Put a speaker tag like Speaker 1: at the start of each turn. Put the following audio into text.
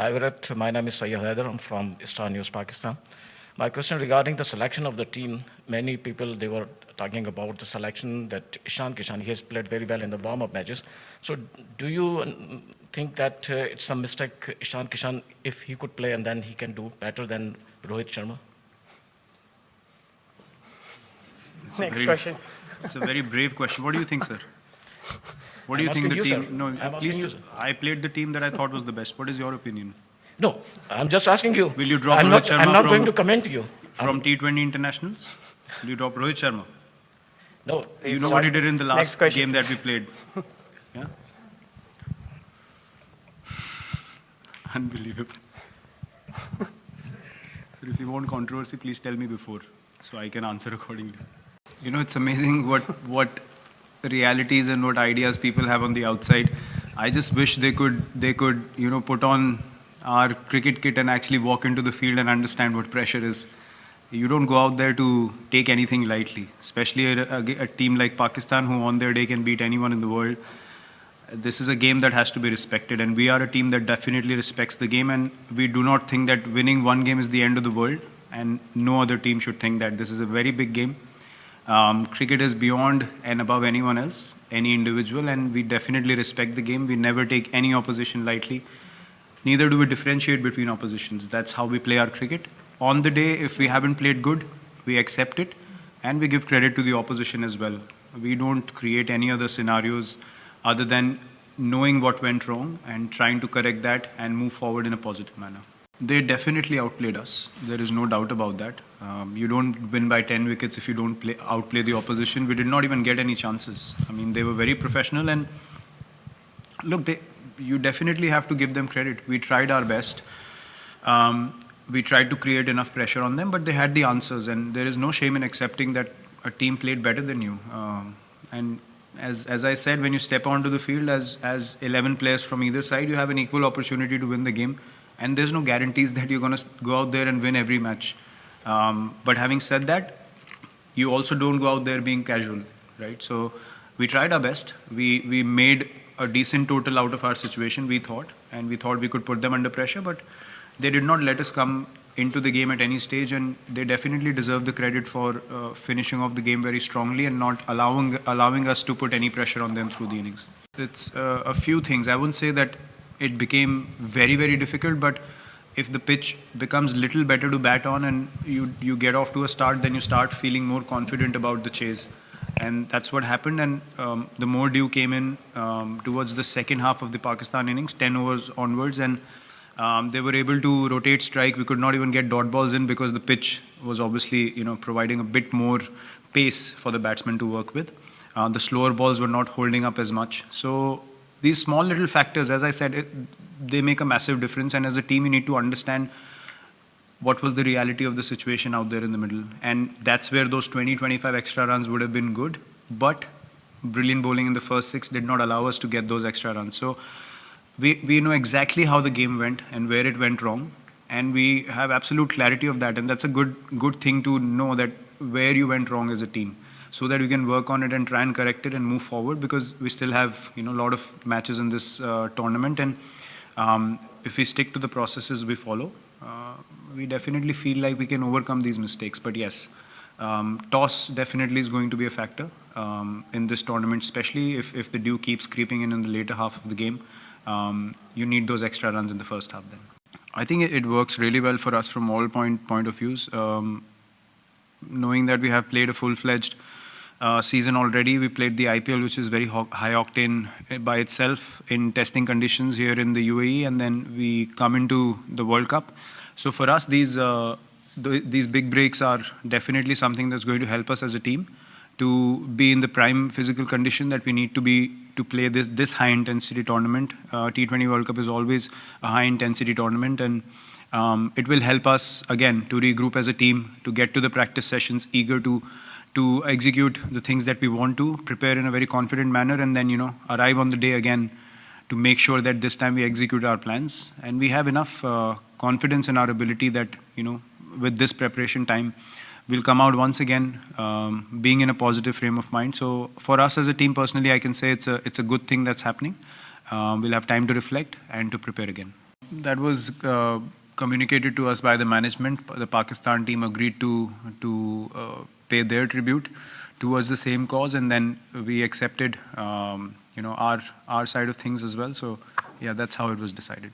Speaker 1: Hi, Virat. My name is Sayyid Haider. I'm from Star News, Pakistan. My question regarding the selection of the team, many people, they were talking about the selection that Ishan Kishan, he has played very well in the warm-up matches. So do you think that it's a mistake, Ishan Kishan, if he could play and then he can do better than Rohit Sharma?
Speaker 2: Next question.
Speaker 3: It's a very brave question. What do you think, sir? What do
Speaker 1: I'm
Speaker 3: you think
Speaker 1: asking
Speaker 3: the
Speaker 1: you,
Speaker 3: team?
Speaker 1: sir.
Speaker 3: No,
Speaker 1: I'm asking
Speaker 3: please.
Speaker 1: you, sir.
Speaker 3: I played the team that I thought was the best. What is your opinion?
Speaker 1: No, I'm just asking you.
Speaker 3: Will you drop
Speaker 1: I'm
Speaker 3: Rohit
Speaker 1: not,
Speaker 3: Sharma
Speaker 1: I'm not
Speaker 3: from-
Speaker 1: going to comment you.
Speaker 3: From T20 internationals? Will you drop Rohit Sharma?
Speaker 1: No.
Speaker 3: You know what he did in the last
Speaker 2: question.
Speaker 3: game that we played. Yeah? Unbelievable. So if you want controversy, please tell me before, so I can answer accordingly. You know, it's amazing what realities and what ideas people have on the outside. I just wish they could put on our cricket kit and actually walk into the field and understand what pressure is. You don't go out there to take anything lightly, especially a team like Pakistan, who on their day can beat anyone in the world. This is a game that has to be respected, and we are a team that definitely respects the game, and we do not think that winning one game is the end of the world, and no other team should think that. This is a very big game. Cricket is beyond and above anyone else, any individual, and we definitely respect the game. We never take any opposition lightly. Neither do we differentiate between oppositions. That's how we play our cricket. On the day, if we haven't played good, we accept it, and we give credit to the opposition as well. We don't create any other scenarios other than knowing what went wrong and trying to correct that and move forward in a positive manner. They definitely outplayed us. There is no doubt about that. You don't win by 10 wickets if you don't outplay the opposition. We did not even get any chances. I mean, they were very professional, and look, you definitely have to give them credit. We tried our best. We tried to create enough pressure on them, but they had the answers, and there is no shame in accepting that a team played better than you. And as I said, when you step onto the field as 11 players from either side, you have an equal opportunity to win the game, and there's no guarantees that you're going to go out there and win every match. But having said that, you also don't go out there being casual, right? So we tried our best. We made a decent total out of our situation, we thought, and we thought we could put them under pressure, but they did not let us come into the game at any stage, and they definitely deserve the credit for finishing off the game very strongly and not allowing us to put any pressure on them through the innings. It's a few things. I wouldn't say that it became very, very difficult, but if the pitch becomes little better to bat on and you get off to a start, then you start feeling more confident about the chase. And that's what happened, and the more dew came in towards the second half of the Pakistan innings, 10 overs onwards, and they were able to rotate strike. We could not even get dot balls in because the pitch was obviously, providing a bit more pace for the batsmen to work with. The slower balls were not holding up as much. So these small little factors, as I said, they make a massive difference. And as a team, you need to understand what was the reality of the situation out there in the middle. And that's where those 20-25 extra runs would have been good. But brilliant bowling in the first 6 did not allow us to get those extra runs. So we know exactly how the game went and where it went wrong, and we have absolute clarity of that, and that's a good thing to know, that where you went wrong as a team, so that we can work on it and try and correct it and move forward, because we still have a lot of matches in this tournament, and if we stick to the processes we follow, we definitely feel like we can overcome these mistakes. But yes, toss definitely is going to be a factor in this tournament, especially if the dew keeps creeping in the later half of the game. You need those extra runs in the first half then. I think it works really well for us from all point of views. Knowing that we have played a full-fledged season already, we played the IPL, which is very high octane by itself in testing conditions here in the UAE, and then we come into the World Cup. So for us, these big breaks are definitely something that's going to help us as a team to be in the prime physical condition that we need to be to play this high intensity tournament. T20 World Cup is always a high intensity tournament, and it will help us again to regroup as a team, to get to the practice sessions eager to execute the things that we want to, prepare in a very confident manner, and then arrive on the day again to make sure that this time we execute our plans. And we have enough confidence in our ability that with this preparation time, we'll come out once again being in a positive frame of mind. So for us as a team, personally, I can say it's a good thing that's happening. We'll have time to reflect and to prepare again. That was communicated to us by the management. The Pakistan team agreed to pay their tribute towards the same cause, and then we accepted, our side of things as well. So, yeah, that's how it was decided.